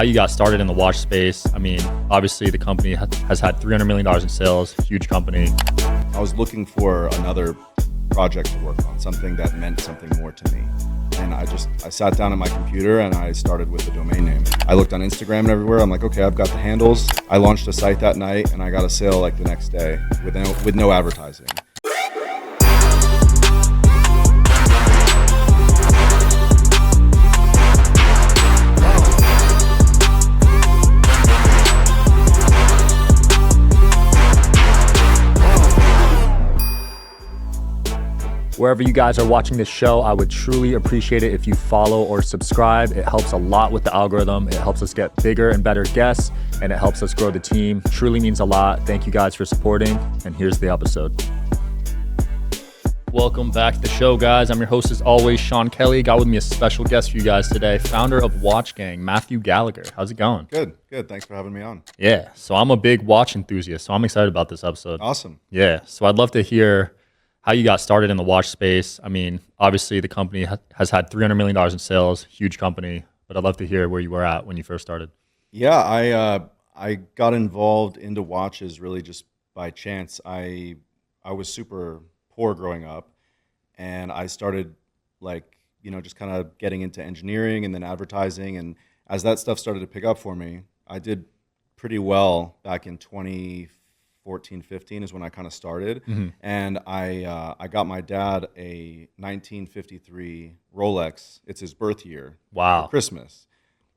how you got started in the watch space. I mean, obviously the company has had $300 million in sales, huge company. I was looking for another project to work on, something that meant something more to me. And I sat down at my computer and I started with the domain name. I looked on Instagram and everywhere. I'm like, okay, I've got the handles. I launched a site that night and I got a sale like the next day with no advertising. Wherever you guys are watching this show, I would truly appreciate it if you follow or subscribe. It helps a lot with the algorithm. It helps us get bigger and better guests, and it helps us grow the team. Truly means a lot. Thank you guys for supporting, and here's the episode. Welcome back to the show, guys. I'm your host, as always, Sean Kelly. Got with me a special guest for you guys today, founder of Watch Gang, Mathew Gallagher. How's it going? Good. Thanks for having me on. Yeah, so I'm a big watch enthusiast, so I'm excited about this episode. Awesome. Yeah, so I'd love to hear how you got started in the watch space. I mean, obviously the company has had $300 million in sales, huge company, but I'd love to hear where you were at when you first started. Yeah, I got involved into watches really just by chance. I was super poor growing up, and I started just kind of getting into engineering and then advertising. And as that stuff started to pick up for me, I did pretty well back in 2014, 15 is when I kind of started. Mm-hmm. And I got my dad a 1953 Rolex. It's his birth year. Wow. For Christmas.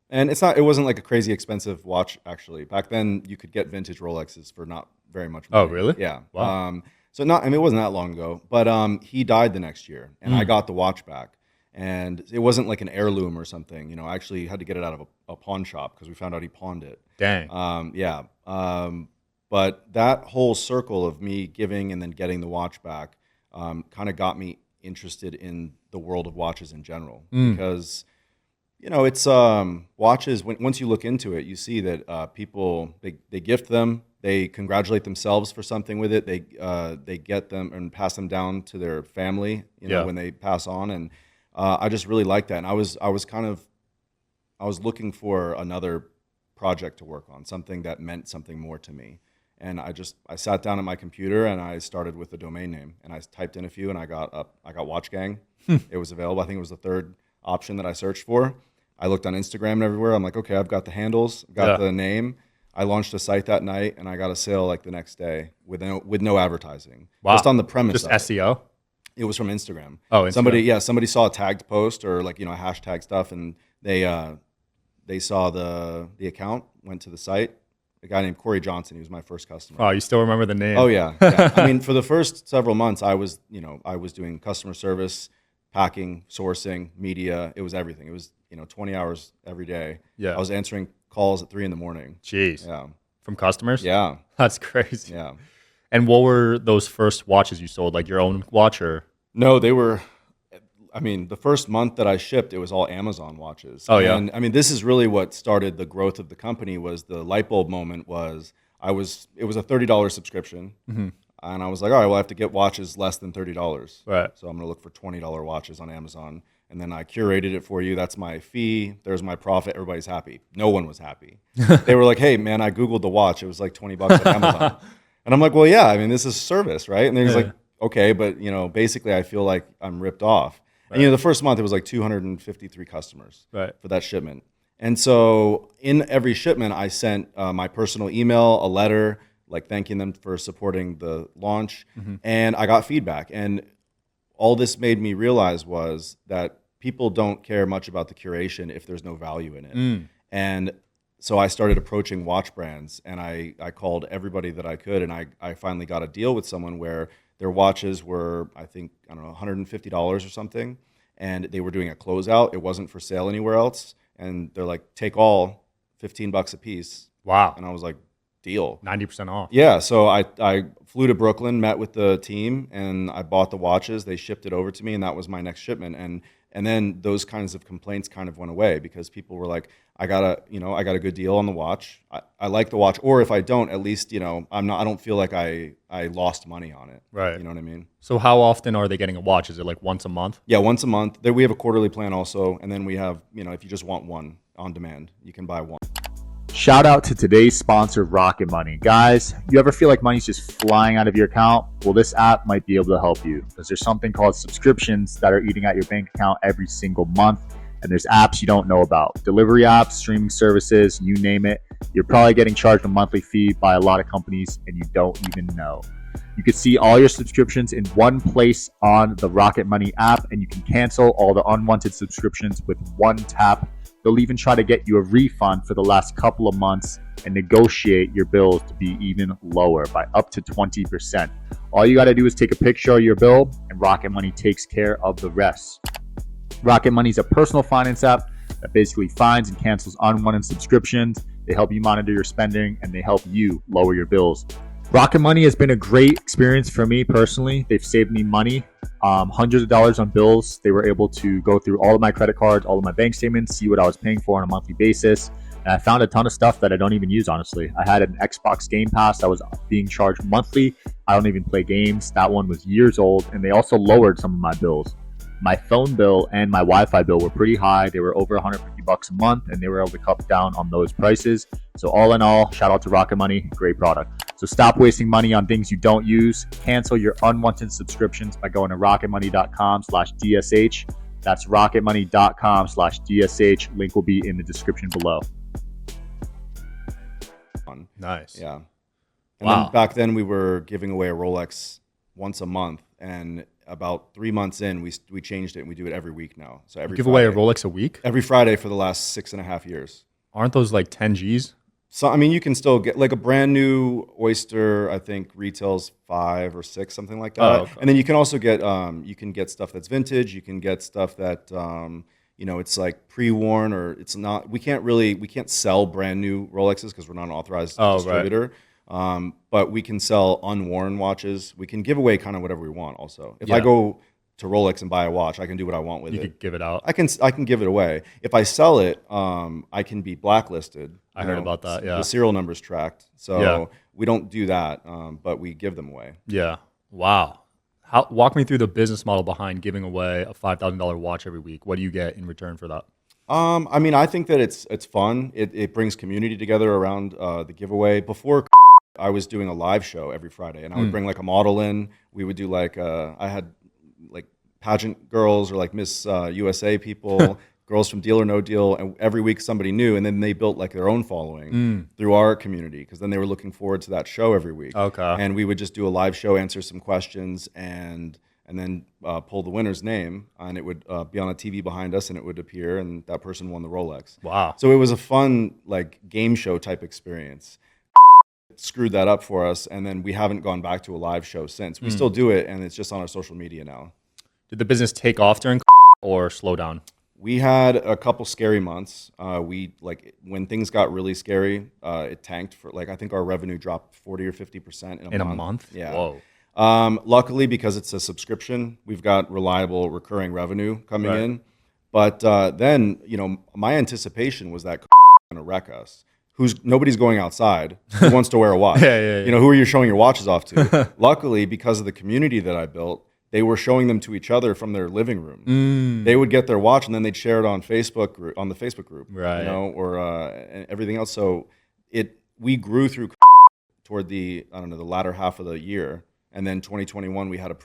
And it wasn't like a crazy expensive watch, actually. Back then you could get vintage Rolexes for not very much money. Oh, really? Yeah. Wow. It wasn't that long ago, but he died the next year and I got the watch back. And it wasn't like an heirloom or something. You know, I actually had to get it out of a pawn shop because we found out he pawned it. Dang. But that whole circle of me giving and then getting the watch back kind of got me interested in the world of watches in general. Because, it's watches, once you look into it, you see that people, they gift them, they congratulate themselves for something with it, they get them and pass them down to their family, when they pass on. And I just really like that. And I was looking for another project to work on, something that meant something more to me. And I sat down at my computer and I started with the domain name and I typed in a few and I got Watch Gang. It was available. I think it was the third option that I searched for. I looked on Instagram and everywhere. I'm like, okay, I've got the handles, got the name. I launched a site that night and I got a sale like the next day with no advertising. Wow. Just on the premise. Just SEO? It was from Instagram. Oh, Instagram. Somebody saw a tagged post or hashtag stuff and they saw the account, went to the site. A guy named Corey Johnson. He was my first customer. Oh, you still remember the name? Oh yeah. I mean, for the first several months, I was doing customer service, packing, sourcing, media. It was everything. It was 20 hours every day. Yeah. I was answering calls at 3 a.m. Jeez. Yeah. From customers? Yeah. That's crazy. Yeah. And what were those first watches you sold? Like your own watch or? No, they were. I mean, the first month that I shipped, it was all Amazon watches. Oh, yeah. And I mean, this is really what started the growth of the company. Was the light bulb moment was it was a $30 subscription. Mm-hmm. And I was like, all right, well, I have to get watches less than $30. Right. So I'm going to look for $20 watches on Amazon. And then I curated it for you. That's my fee. There's my profit. Everybody's happy. No one was happy. They were like, hey, man, I Googled the watch. It was like $20 on Amazon. And I'm like, well, yeah, I mean, this is service, right? And they're just like, okay, but, basically I feel like I'm ripped off. Right. And, the first month it was like 253 customers for that shipment. And so in every shipment, I sent my personal email, a letter, like thanking them for supporting the launch. Mm-hmm. And I got feedback. And all this made me realize was that people don't care much about the curation if there's no value in it. And so I started approaching watch brands and I called everybody that I could. And I finally got a deal with someone where their watches were, I think, $150 or something. And they were doing a closeout. It wasn't for sale anywhere else. And they're like, take all, $15 a piece. Wow. And I was like, deal. 90% off. Yeah. So I flew to Brooklyn, met with the team, and I bought the watches. They shipped it over to me, and that was my next shipment. And then those kinds of complaints kind of went away because people were like, I got a good deal on the watch. I like the watch, or if I don't, at least, I don't feel like I lost money on it. Right. You know what I mean? So how often are they getting a watch? Is it like once a month? Yeah, once a month. We have a quarterly plan also, and then we have, if you just want one on demand, you can buy one. Shout out to today's sponsor, Rocket Money. Guys, you ever feel like money's just flying out of your account? Well, this app might be able to help you because there's something called subscriptions that are eating at your bank account every single month. And there's apps you don't know about. Delivery apps, streaming services, you name it. You're probably getting charged a monthly fee by a lot of companies and you don't even know. You can see all your subscriptions in one place on the Rocket Money app, and you can cancel all the unwanted subscriptions with one tap. They'll even try to get you a refund for the last couple of months and negotiate your bills to be even lower by up to 20%. All you got to do is take a picture of your bill, and Rocket Money takes care of the rest. Rocket Money is a personal finance app that basically finds and cancels unwanted subscriptions. They help you monitor your spending, and they help you lower your bills. Rocket Money has been a great experience for me personally. They've saved me money, hundreds of dollars on bills. They were able to go through all of my credit cards, all of my bank statements, see what I was paying for on a monthly basis. And I found a ton of stuff that I don't even use, honestly. I had an Xbox Game Pass that was being charged monthly. I don't even play games. That one was years old. And they also lowered some of my bills. My phone bill and my Wi-Fi bill were pretty high. They were over $150 a month, and they were able to cut down on those prices. So all in all, shout out to Rocket Money, great product. So stop wasting money on things you don't use. Cancel your unwanted subscriptions by going to rocketmoney.com/DSH. That's rocketmoney.com/DSH. Link will be in the description below. Nice. Yeah. And then back then we were giving away a Rolex once a month, and about 3 months in, we changed it and we do it every week now. So every give away a Rolex a week? Every Friday for the last 6.5 years. Aren't those like 10 G's? So I mean, you can still get like a brand new Oyster. I think retails 5 or 6, something like that. Oh, okay. And then you can also get stuff that's vintage. You can get stuff that it's like pre-worn, or it's not. We can't sell brand new Rolexes because we're not an authorized distributor. Right. But we can sell unworn watches. We can give away kind of whatever we want. Also, if I go to Rolex and buy a watch, I can do what I want with it. You could give it out. I can give it away. If I sell it, I can be blacklisted. I heard about that. Yeah, the serial number's tracked. So we don't do that, but we give them away. Yeah. Wow. Walk me through the business model behind giving away a $5,000 watch every week. What do you get in return for that? I mean, I think that it's fun. It brings community together around the giveaway. Before, I was doing a live show every Friday, and I would bring like a model in. We would do like I had like pageant girls or like Miss USA people, girls from Deal or No Deal, and every week somebody new, and then they built like their own following through our community because then they were looking forward to that show every week. Okay, and we would just do a live show, answer some questions, and then pull the winner's name, and it would be on a TV behind us, and it would appear, and that person won the Rolex. Wow! So it was a fun like game show type experience. Screwed that up for us, and then we haven't gone back to a live show since. We still do it, and it's just on our social media now. Did the business take off during or slow down? We had a couple scary months. When things got really scary, it tanked for I think our revenue dropped 40 or 50% in a month. Yeah. Whoa. Luckily, because it's a subscription, we've got reliable recurring revenue coming in. But then, my anticipation was that going to wreck us. Nobody's going outside. Who wants to wear a watch? Yeah. Who are you showing your watches off to? Luckily, because of the community that I built, they were showing them to each other from their living room. They would get their watch and then they'd share it on the Facebook group, right? Or and everything else. So we grew through toward the latter half of the year, and then 2021 we had it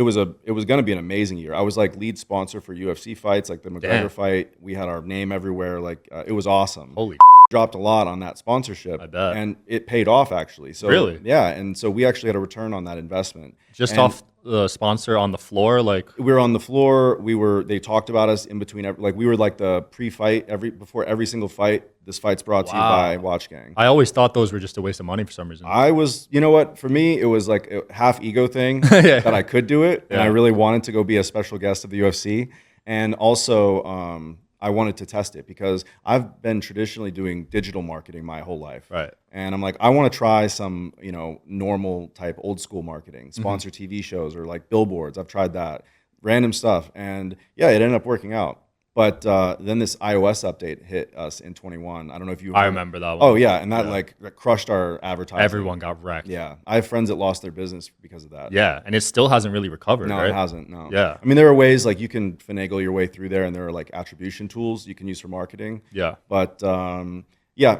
was going to be an amazing year. I was like lead sponsor for UFC fights, like the McGregor fight. We had our name everywhere. It was awesome. Holy. Dropped a lot on that sponsorship, I bet. And it paid off actually. So really, yeah. And so we actually had a return on that investment. Just off the sponsor on the floor, we were on the floor. They talked about us in between. We were like the pre-fight before every single fight. This fight's brought to you by Watch Gang. I always thought those were just a waste of money for some reason. For me, it was like a half ego thing that I could do it, and I really wanted to go be a special guest of the UFC, and also. I wanted to test it because I've been traditionally doing digital marketing my whole life. Right. And I'm like, I want to try some, normal type old school marketing, sponsor TV shows or like billboards. I've tried that, random stuff. And yeah, it ended up working out. But then this iOS update hit us in 21. I don't know if you remember. I remember that one. Oh, yeah. And that that crushed our advertising. Everyone got wrecked. Yeah. I have friends that lost their business because of that. Yeah. And it still hasn't really recovered, right? No, it hasn't. No. Yeah. I mean, there are ways you can finagle your way through there, and there are attribution tools you can use for marketing. Yeah. But Yeah,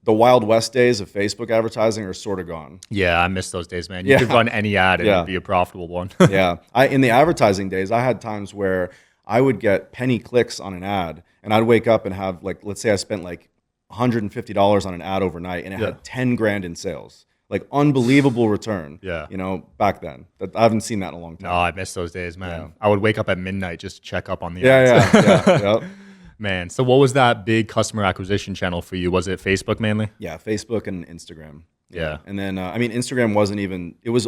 the Wild West days of Facebook advertising are sort of gone. Yeah, I miss those days, man. You could run any ad and it'd be a profitable one. Yeah. In the advertising days, I had times where I would get penny clicks on an ad, and I'd wake up and have, like, let's say I spent like $150 on an ad overnight, and it had 10 grand in sales. Like, unbelievable return. Yeah. Back then. I haven't seen that in a long time. No, I miss those days, man. Yeah. I would wake up at midnight just to check up on the ads. Yeah. Man, so what was that big customer acquisition channel for you? Was it Facebook mainly? Yeah, Facebook and Instagram. Yeah. And then, Instagram wasn't even, it was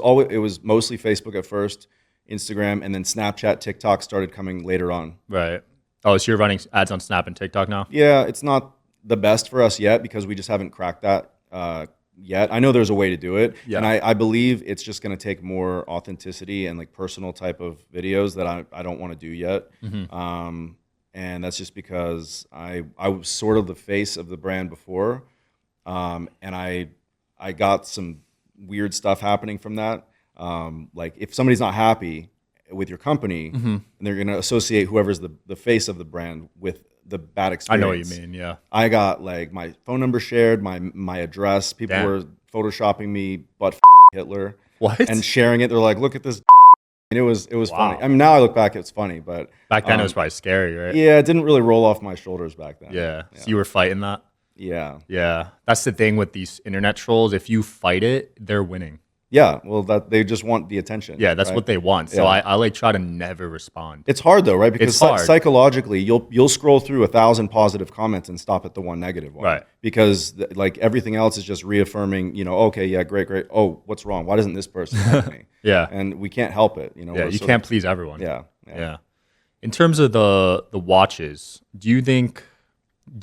mostly Facebook at first, Instagram, and then Snapchat, TikTok started coming later on. Right. Oh, so you're running ads on Snap and TikTok now? Yeah, it's not the best for us yet because we just haven't cracked that yet. I know there's a way to do it. Yeah. And I believe it's just going to take more authenticity and like personal type of videos that I don't want to do yet. Mm-hmm. And that's just because I was sort of the face of the brand before. And I got some weird stuff happening from that. Like if somebody's not happy with your company, and they're going to associate whoever's the face of the brand with the bad experience. I know what you mean, yeah. I got like my phone number shared, my address. People were photoshopping me, but Hitler. What? And sharing it. They're like, look at this. And it was funny. I mean, now I look back, it's funny, but back then it was probably scary, right? Yeah, it didn't really roll off my shoulders back then. Yeah. So you were fighting that? Yeah. Yeah. That's the thing with these internet trolls. If you fight it, they're winning. Yeah, well, they just want the attention. Yeah, that's what they want. So I like try to never respond. It's hard though, right? Because psychologically, you'll scroll through 1,000 positive comments and stop at the one negative one, right? Because like everything else is just reaffirming. Okay, yeah, great. Oh, what's wrong? Why doesn't this person help me? Yeah, and we can't help it. Yeah, you can't please everyone. Yeah. In terms of the watches, do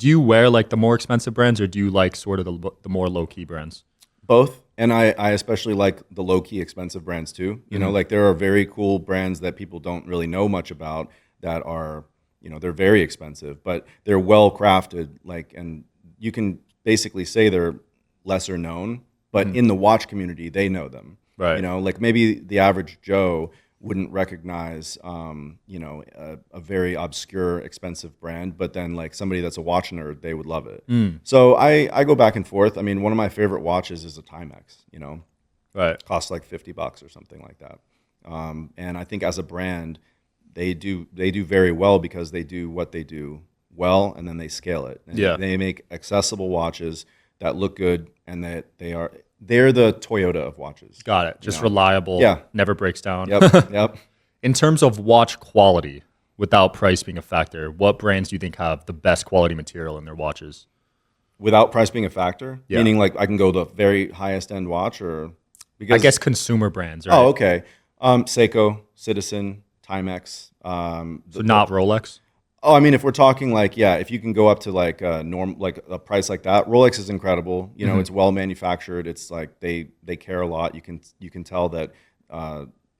you wear like the more expensive brands, or do you like sort of the more low key brands? Both. And I especially like the low-key expensive brands too. Like there are very cool brands that people don't really know much about that are, they're very expensive, but they're well crafted. Like, and you can basically say they're lesser known, but in the watch community, they know them. Right. Like maybe the average Joe wouldn't recognize, a very obscure, expensive brand, but then like somebody that's a watch nerd, they would love it. So I go back and forth. I mean, one of my favorite watches is a Timex, right. Costs like $50 or something like that. And I think as a brand, they do very well because they do what they do well, and then they scale it. And they make accessible watches that look good, and that they're the Toyota of watches. Got it. Just reliable. Never breaks down. Yep. In terms of watch quality, without price being a factor, what brands do you think have the best quality material in their watches? Without price being a factor? Meaning like I can go the very highest end watch, or because I guess consumer brands, right? Oh, okay. Seiko, Citizen, Timex. So not Rolex? Oh, I mean, if we're talking like, if you can go up to like like a price like that, Rolex is incredible. It's well manufactured. It's like they care a lot. You can tell that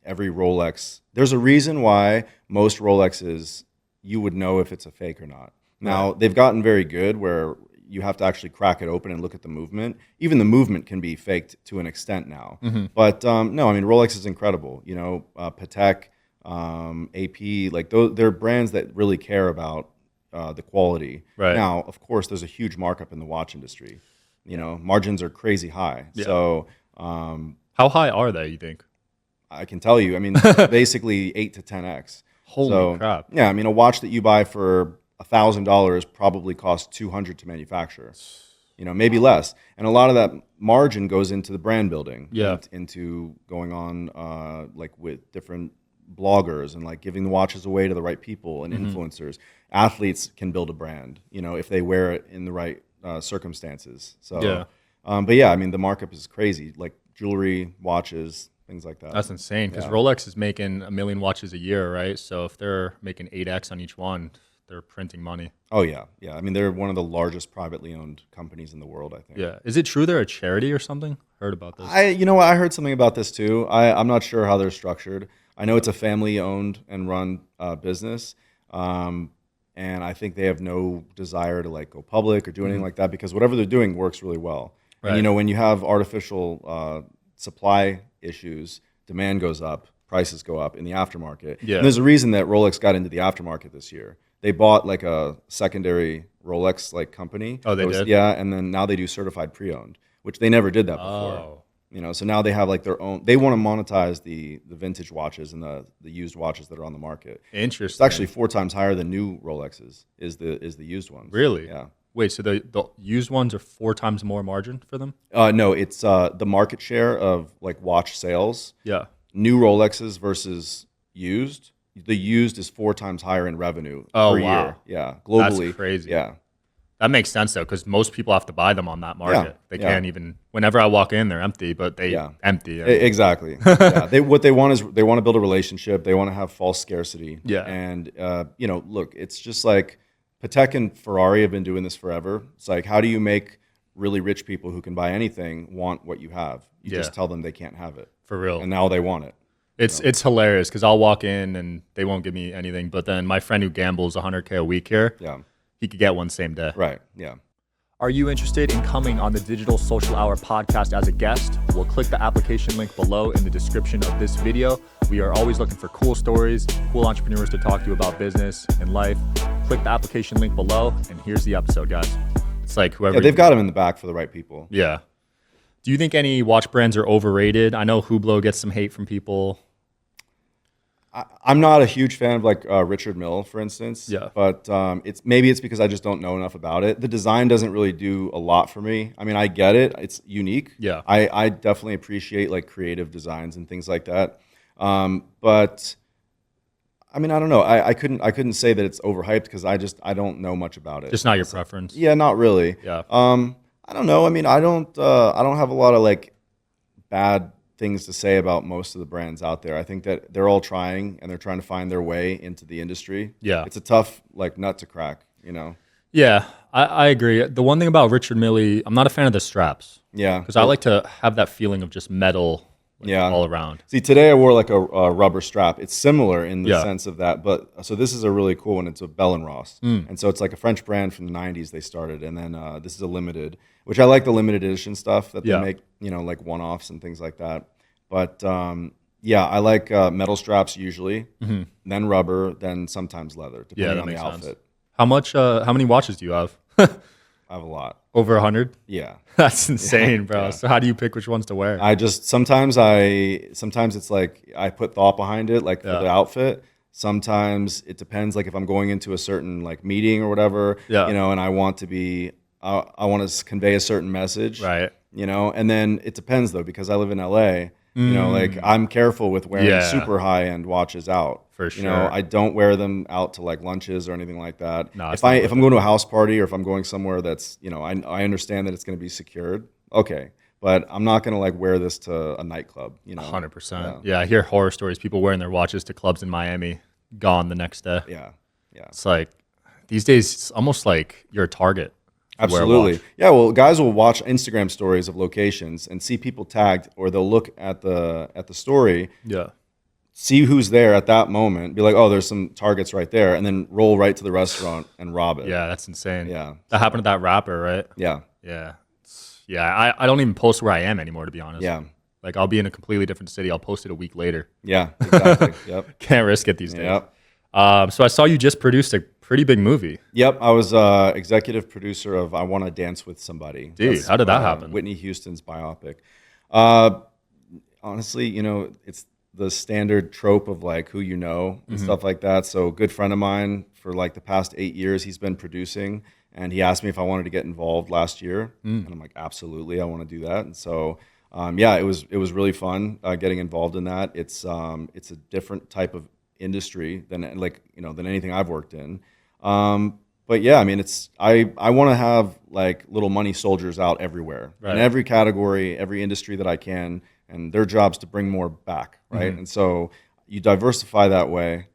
every Rolex. There's a reason why most Rolexes you would know if it's a fake or not. Now they've gotten very good where you have to actually crack it open and look at the movement. Even the movement can be faked to an extent now. But no, I mean Rolex is incredible. Patek. AP, like they're brands that really care about the quality. Right. Now, of course, there's a huge markup in the watch industry. Margins are crazy high. Yeah. So, how high are they, you think? I can tell you. I mean, basically 8 to 10x. Holy crap! Yeah, I mean, a watch that you buy for $1,000 probably costs $200 to manufacture. Maybe less, and a lot of that margin goes into the brand building. Yeah. Into going on like with different bloggers and like giving the watches away to the right people and influencers. Athletes can build a brand, if they wear it in the right circumstances. So, but yeah, I mean the markup is crazy. Like jewelry, watches, things like that. That's insane because Rolex is making 1 million watches a year, right? So if they're making 8x on each one, they're printing money. Oh yeah. I mean they're one of the largest privately owned companies in the world, I think. Yeah. Is it true they're a charity or something? Heard about this. I heard something about this too. I'm not sure how they're structured. I know it's a family-owned and run business, and I think they have no desire to like go public or do anything like that because whatever they're doing works really well. Right. And when you have artificial supply issues, demand goes up, prices go up in the aftermarket. Yeah. And there's a reason that Rolex got into the aftermarket this year. They bought like a secondary Rolex like company. Oh, they did? Yeah, and then now they do certified pre-owned, which they never did that before. Oh, You know, so now they have like their own. They want to monetize the vintage watches and the used watches that are on the market. interesting. It's actually 4 times higher than new Rolexes is the used ones. Really? Yeah. Wait, so the used ones are 4 times more margin for them? No, it's the market share of like watch sales. Yeah. New Rolexes versus used. The used is 4 times higher in revenue Oh, per wow. year. Yeah, globally. That's crazy. Yeah. That makes sense though, because most people have to buy them on that market. They yeah. can't even. Whenever I walk in, they're empty, but they empty. Exactly. Yeah. What they want is they want to build a relationship. They want to have false scarcity. Yeah. And you know, look, it's just like Patek and Ferrari have been doing this forever. It's like, how do you make really rich people who can buy anything want what you have? You just tell them they can't have it. For real. And now they want it. It's hilarious because I'll walk in and they won't give me anything, but then my friend who gambles 100K a week here, he could get one same day. Right. Yeah. Are you interested in coming on the Digital Social Hour podcast as a guest? Well, click the application link below in the description of this video. We are always looking for cool stories, cool entrepreneurs to talk to you about business and life. Click the application link below, and here's the episode, guys. It's like whoever. Yeah, they've got them in the back for the right people. Yeah. Do you think any watch brands are overrated? I know Hublot gets some hate from people. I'm not a huge fan of like Richard Mille, for instance. Yeah. But it's because I just don't know enough about it. The design doesn't really do a lot for me. I mean, I get it. It's unique. Yeah. I definitely appreciate like creative designs and things like that. But I mean, I don't know. I couldn't say that it's overhyped because I don't know much about it. Just not your preference. Yeah, not really. Yeah. I don't know. I mean, I don't have a lot of like bad things to say about most of the brands out there. I think that they're all trying and they're trying to find their way into the industry. Yeah. It's a tough like nut to crack, you know? Yeah, I agree. The one thing about Richard Mille, I'm not a fan of the straps. Yeah. Because I like to have that feeling of just metal all around. See, today I wore like a rubber strap. It's similar in the Yeah. sense of that, but so this is a really cool one. It's a Bell & Ross. And so it's like a French brand from the 90s they started. And then this is a limited, which I like the limited edition stuff that they make, you know, like one-offs and things like that. But yeah, I like metal straps usually, then rubber, then sometimes leather, depending on the outfit. Sense. How much? How many watches do you have? I have a lot. Over 100? Yeah. That's insane, bro. Yeah. So how do you pick which ones to wear? I just sometimes it's like I put thought behind it, like for the outfit. Sometimes it depends, like if I'm going into a certain like meeting or whatever, you know, and I want to want to convey a certain message, Right. You know, and then it depends though because I live in LA. You know, like I'm careful with wearing super high end watches out. For sure. You know, I don't wear them out to like lunches or anything like that. No, if I'm going to a house party or if I'm going somewhere that's, you know, I understand that it's going to be secured. Okay. But I'm not going to like wear this to a nightclub, you know. 100%. Yeah, I hear horror stories, people wearing their watches to clubs in Miami, gone the next day. Yeah. Yeah. It's like these days it's almost like you're a target. Absolutely. Yeah, well, guys will watch Instagram stories of locations and see people tagged, or they'll look at the story, see who's there at that moment, be like, oh, there's some targets right there, and then roll right to the restaurant and rob it. Yeah, that's insane. Yeah. That happened to that rapper, right? Yeah. Yeah. Yeah, I don't even post where I am anymore, to be honest. Yeah. Like I'll be in a completely different city. I'll post it a week later. Yeah, exactly. Yep. Can't risk it these days. Yep. So I saw you just produced a pretty big movie. Yep, I was executive producer of I Want to Dance with Somebody. Dude, how did that happen? Whitney Houston's biopic. Honestly, you know, it's the standard trope of like who you know and stuff like that. So a good friend of mine for like the past 8 years, he's been producing, and he asked me if I wanted to get involved last year, and I'm like, absolutely, I want to do that. And so, yeah, it was really fun getting involved in that. It's a different type of industry than anything I've worked in. But yeah, I mean, I want to have like little money soldiers out everywhere in every category, every industry that I can, and their job's to bring more back, right? And so you diversify that way,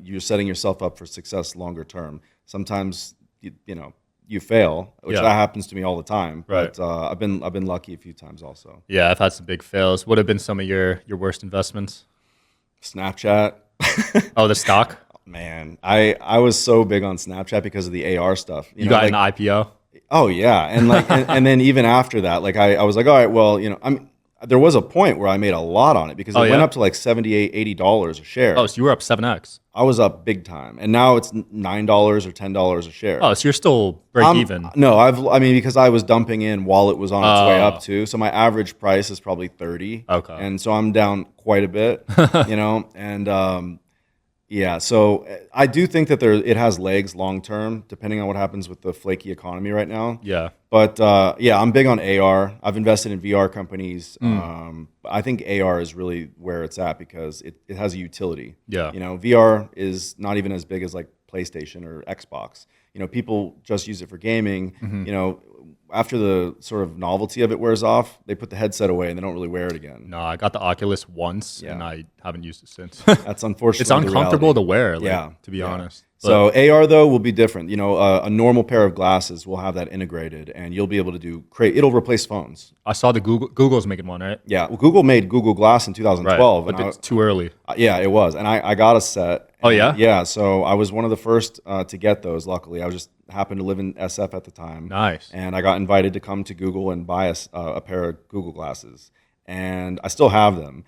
you're setting yourself up for success longer term. Sometimes you fail, which that happens to me all the time. But I've been lucky a few times also. Yeah, I've had some big fails. What have been some of your worst investments? Snapchat. Oh, the stock? Man, I was so big on Snapchat because of the AR stuff. You got an IPO? Oh yeah, and like and then even after that, like I was like, all right, well, you know, there was a point where I made a lot on it because it went up to like $78, $80 a share. Oh, so you were up 7x. I was up big time, and now it's $9 or $10 a share. Oh, so you're still break even. No, I mean, because I was dumping in while it was on its way up too. So my average price is probably 30. Okay. And so I'm down quite a bit, and yeah, so I do think that it has legs long term, depending on what happens with the flaky economy right now. Yeah. But yeah, I'm big on AR. I've invested in VR companies. I think AR is really where it's at because it has a utility. Yeah. VR is not even as big as like PlayStation or Xbox. People just use it for gaming. After the sort of novelty of it wears off, they put the headset away and they don't really wear it again. No, I got the Oculus once and I haven't used it since. That's unfortunately It's uncomfortable to wear, to be honest. But so AR though will be different. A normal pair of glasses will have that integrated, and you'll be able to it'll replace phones. I saw the Google's making one, right? Yeah, well, Google made Google Glass in 2012. Right, but it's too early. Yeah, it was, and I got a set. Oh yeah? Yeah, so I was one of the first to get those. Luckily, I just happened to live in SF at the time. Nice. And I got invited to come to Google and buy a pair of Google glasses, and I still have them.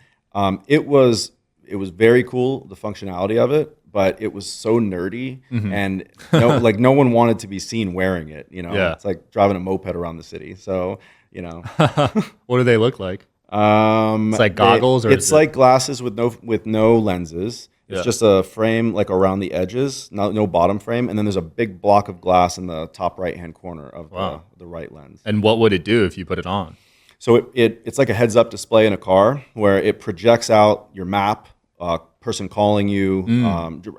It was very cool, the functionality of it, but it was so nerdy, and no one wanted to be seen wearing it. Yeah. It's like driving a moped around the city. So What do they look like? It's like goggles, or it's like glasses with no lenses. It's just a frame like around the edges, no bottom frame, and then there's a big block of glass in the top right-hand corner of the right lens. And what would it do if you put it on? So it's like a heads-up display in a car where it projects out your map, person calling you.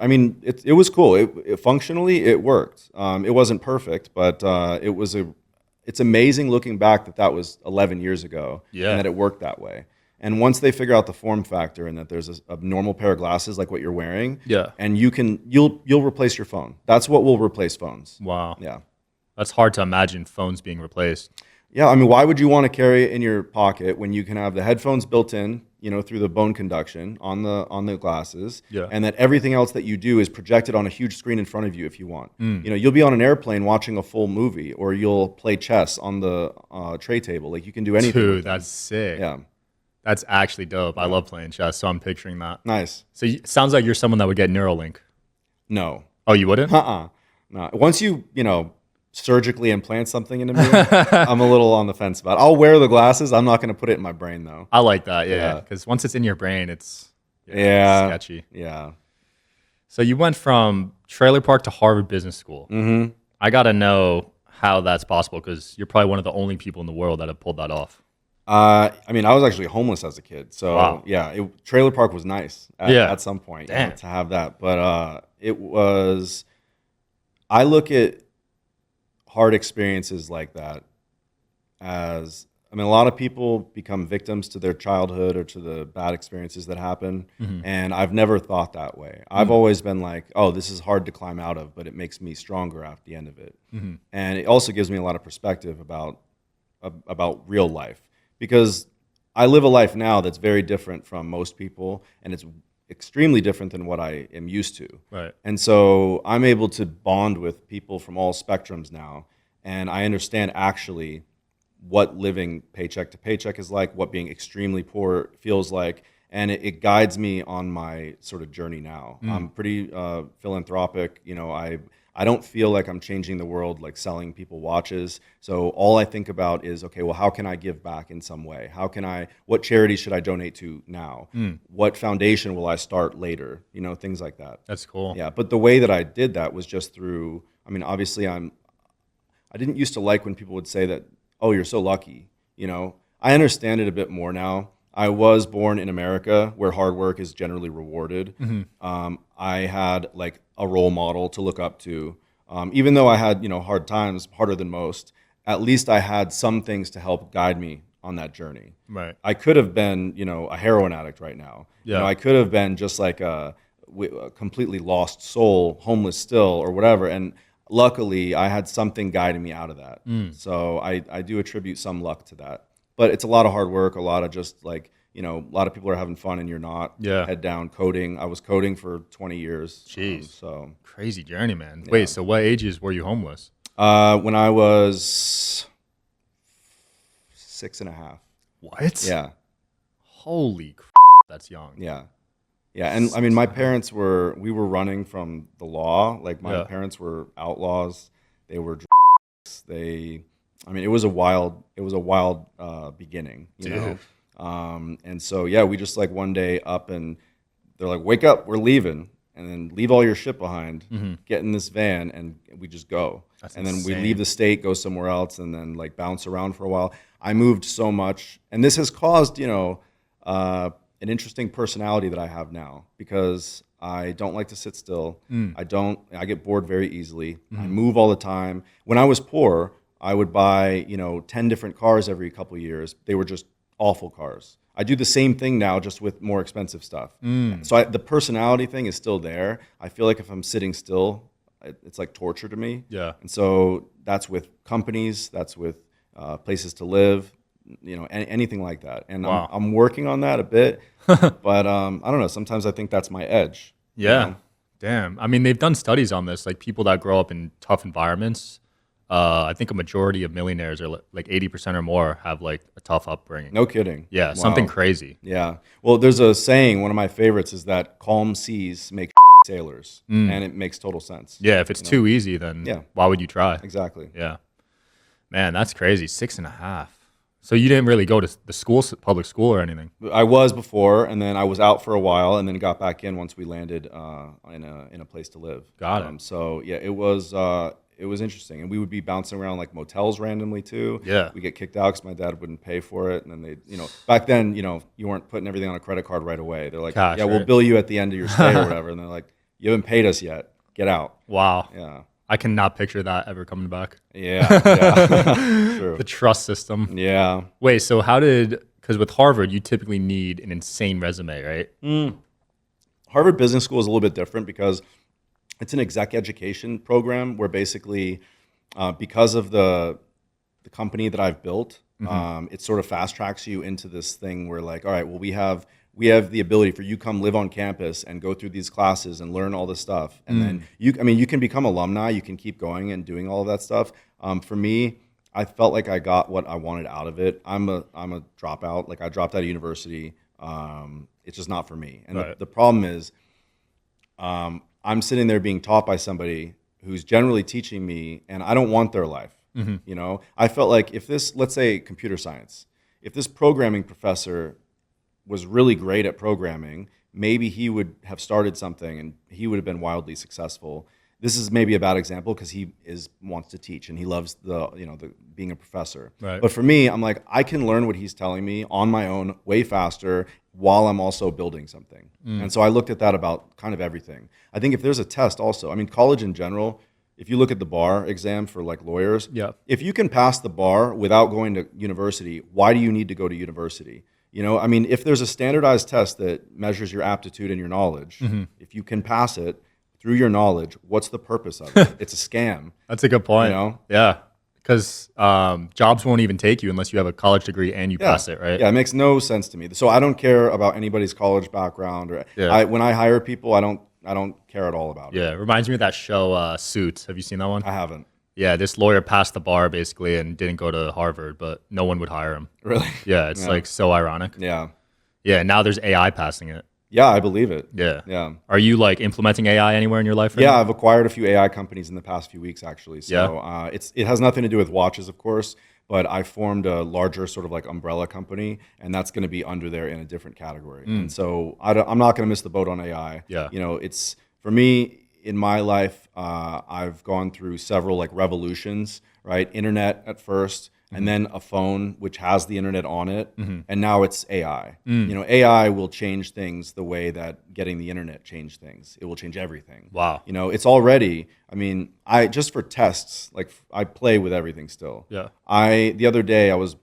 I mean, it was cool. Functionally, it worked. It wasn't perfect, but it's amazing looking back that was 11 years ago, and that it worked that way. And once they figure out the form factor and that there's a normal pair of glasses like what you're wearing, and you'll replace your phone. That's what will replace phones. Wow. Yeah. That's hard to imagine phones being replaced. Yeah, I mean, why would you want to carry it in your pocket when you can have the headphones built in, through the bone conduction on the glasses, and that everything else that you do is projected on a huge screen in front of you if you want. You'll be on an airplane watching a full movie, or you'll play chess on the tray table. Like you can do anything. Dude, that's sick. Yeah. That's actually dope. I love playing chess, so I'm picturing that. Nice. So it sounds like you're someone that would get Neuralink. No. Oh, you wouldn't? No. Once you surgically implant something into me, I'm a little on the fence about it. I'll wear the glasses. I'm not going to put it in my brain, though. I like that, yeah. Because once it's in your brain, it's sketchy. Yeah. So you went from trailer park to Harvard Business School. Mm-hmm. I got to know how that's possible, because you're probably one of the only people in the world that have pulled that off. I mean, I was actually homeless as a kid. So, trailer park was nice at some point to have that. But I look at hard experiences like that as, a lot of people become victims to their childhood or to the bad experiences that happen. And I've never thought that way. I've always been like, oh, this is hard to climb out of, but it makes me stronger at the end of it. And it also gives me a lot of perspective about real life. Because I live a life now that's very different from most people, and it's extremely different than what I am used to. Right. And so I'm able to bond with people from all spectrums now, and I understand actually what living paycheck to paycheck is like, what being extremely poor feels like, and it guides me on my sort of journey now. I'm pretty philanthropic. I don't feel like I'm changing the world, like selling people watches. So all I think about is, okay, well, how can I give back in some way? What charity should I donate to now? What foundation will I start later? Things like that. That's cool. Yeah, but the way that I did that was just through, obviously I didn't used to like when people would say that, oh, you're so lucky. I understand it a bit more now. I was born in America where hard work is generally rewarded. I had like a role model to look up to. Even though I had, hard times, harder than most, at least I had some things to help guide me on that journey. Right. I could have been, a heroin addict right now. Yeah. I could have been just like a completely lost soul, homeless still, or whatever. And luckily, I had something guiding me out of that. So I do attribute some luck to that. But it's a lot of hard work, a lot of just like, a lot of people are having fun and you're not. Yeah. Head down coding. I was coding for 20 years. Jeez. So crazy journey, man. Yeah. Wait, so what ages were you homeless? When I was 6.5. What? Yeah. Holy that's young. Yeah. Yeah. And I mean, my parents we were running from the law. Like my parents were outlaws. They were drugs. I mean, it was a wild beginning, you know? And so, yeah, we just like one day up and they're like, wake up, we're leaving. And then leave all your shit behind, get in this van, and we just go. That's and insane. Then we leave the state, go somewhere else, and then like bounce around for a while. I moved so much, and this has caused, you know, an interesting personality that I have now because I don't like to sit still. I get bored very easily. I move all the time. When I was poor, I would buy, you know, 10 different cars every couple of years. They were just awful cars. I do the same thing now, just with more expensive stuff. So the personality thing is still there. I feel like if I'm sitting still, it's like torture to me. Yeah. And so that's with companies, that's with places to live, you know, anything like that. And I'm working on that a bit, but I don't know. Sometimes I think that's my edge. Yeah. You know? Damn. I mean, they've done studies on this, like people that grow up in tough environments. I think a majority of millionaires are like 80% or more have like a tough upbringing. No kidding. Yeah, something crazy. Yeah. Well, there's a saying, one of my favorites is that calm seas make sailors, and it makes total sense. Yeah, if it's too easy, then why would you try? Exactly. Yeah. Man, that's crazy. 6.5. So you didn't really go to the school, public school or anything? I was before, and then I was out for a while, and then got back in once we landed in a place to live. Got it. So yeah, it was interesting, and we would be bouncing around like motels randomly too. Yeah, we get kicked out because my dad wouldn't pay for it, and then they, you know, back then, you know, you weren't putting everything on a credit card right away. They're like, Cash, we'll bill you at the end of your stay or whatever, and they're like, you haven't paid us yet, get out. Wow. Yeah, I cannot picture that ever coming back. Yeah. True. The trust system. Yeah. Wait, so because with Harvard, you typically need an insane resume, right? Harvard Business School is a little bit different because it's an exec education program where basically, because of the company that I've built, it sort of fast tracks you into this thing where like, all right, well, we have the ability for you to come live on campus and go through these classes and learn all this stuff. And then you can become alumni, you can keep going and doing all of that stuff. For me, I felt like I got what I wanted out of it. I'm a dropout. Like I dropped out of university. It's just not for me. And the problem is, I'm sitting there being taught by somebody who's generally teaching me, and I don't want their life. You know, I felt like if this, let's say computer science, if this programming professor was really great at programming, maybe he would have started something and he would have been wildly successful. This is maybe a bad example because he wants to teach and he loves the being a professor. Right. But for me, I'm like, I can learn what he's telling me on my own way faster while I'm also building something. And so I looked at that about kind of everything. I think if there's a test also, I mean, college in general, if you look at the bar exam for like lawyers, if you can pass the bar without going to university, why do you need to go to university? You know, I mean, if there's a standardized test that measures your aptitude and your knowledge, if you can pass it through your knowledge, what's the purpose of it? It's a scam. That's a good point. You know? Yeah. Because jobs won't even take you unless you have a college degree and you pass it, right? Yeah, it makes no sense to me. So I don't care about anybody's college background. Or when I hire people, I don't care at all about it. Yeah, it reminds me of that show Suits. Have you seen that one? I haven't. Yeah, this lawyer passed the bar basically and didn't go to Harvard, but no one would hire him. Really? Yeah, it's like so ironic. Yeah. Yeah, now there's AI passing it. Yeah, I believe it. Yeah. Yeah. Are you like implementing AI anywhere in your life right now? I've acquired a few AI companies in the past few weeks actually. So it has nothing to do with watches, of course, but I formed a larger sort of like umbrella company, and that's going to be under there in a different category. And so I'm not going to miss the boat on AI. Yeah. You know, it's for me in my life, I've gone through several like revolutions, right? Internet at first, and then a phone which has the internet on it, and now it's AI. You know, AI will change things the way that getting the internet changed things. It will change everything. Wow. You know, it's already, I mean, just for tests, like I play with everything still. Yeah. The other day I was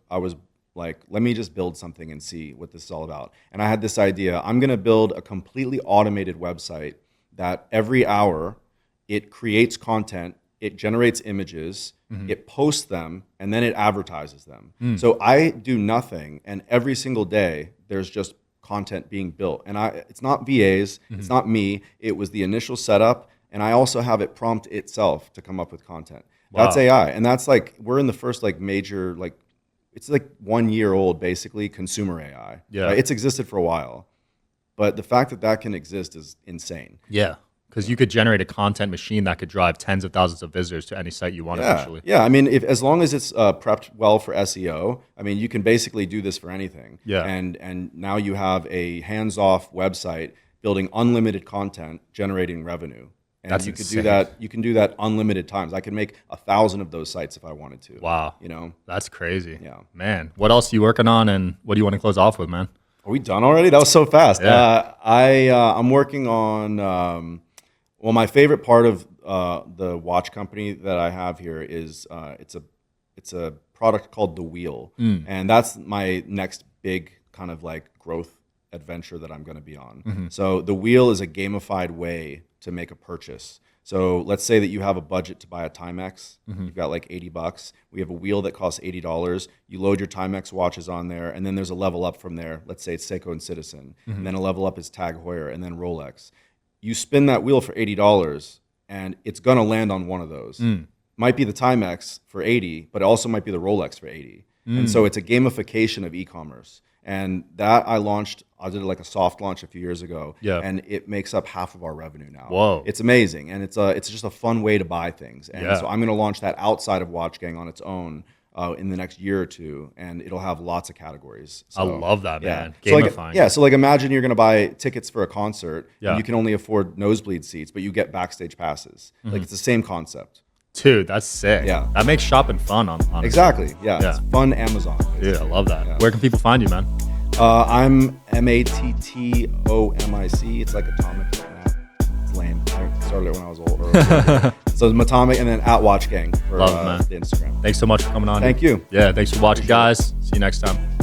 like, let me just build something and see what this is all about. And I had this idea, I'm gonna build a completely automated website that every hour it creates content, it generates images, it posts them, and then it advertises them. So I do nothing, and every single day there's just content being built. And it's not VAs, it's not me, it was the initial setup, and I also have it prompt itself to come up with content. Wow. That's AI, and that's like, we're in the first like major like it's like 1 year old, basically, consumer AI. Yeah. Right? It's existed for a while, but the fact that that can exist is insane. Yeah. Because you could generate a content machine that could drive tens of thousands of visitors to any site you want eventually. Yeah. I mean, as long as it's prepped well for SEO, I mean, you can basically do this for anything. Yeah. And now you have a hands-off website building unlimited content, generating revenue. And That's you could insane. do that. You can do that unlimited times. I could make 1,000 of those sites if I wanted to. Wow. You know, That's crazy. Yeah. Man, what else are you working on, and what do you want to close off with, man? are we done already? That was so fast. Yeah. I'm working on. Well, my favorite part of the watch company that I have here is it's a product called the Wheel, and that's my next big kind of like growth adventure that I'm going to be on. So the Wheel is a gamified way to make a purchase. So let's say that you have a budget to buy a Timex. You've got like $80. We have a wheel that costs $80. You load your Timex watches on there, and then there's a level up from there. Let's say it's Seiko and Citizen, and then a level up is Tag Heuer, and then Rolex. You spin that wheel for $80, and it's going to land on one of those. Might be the Timex for $80, but it also might be the Rolex for $80. And so it's a gamification of e-commerce. And that I did like a soft launch a few years ago, Yeah. and it makes up half of our revenue now. Whoa. It's amazing, and it's just a fun way to buy things. And Yeah. so I'm going to launch that outside of Watch Gang on its own in the next year or two, and it'll have lots of categories. So, I love that, yeah. man. So like, Gamifying. so like imagine you're going to buy tickets for a concert, Yeah. and you can only afford nosebleed seats, but you get backstage passes. Like it's the same concept. Dude, that's sick. Yeah. That makes shopping fun, honestly. Exactly. Yeah. Yeah. It's fun Amazon. Dude, I love that. Yeah. Where can people find you, man? I'm Mattomic. It's like Atomic. It's lame. I started it when I was old. So it's Matomic, and then at Watch Gang for Love it, man. the Instagram. Thanks so much for coming on. Thank you. Yeah, thanks for watching, guys. See you next time.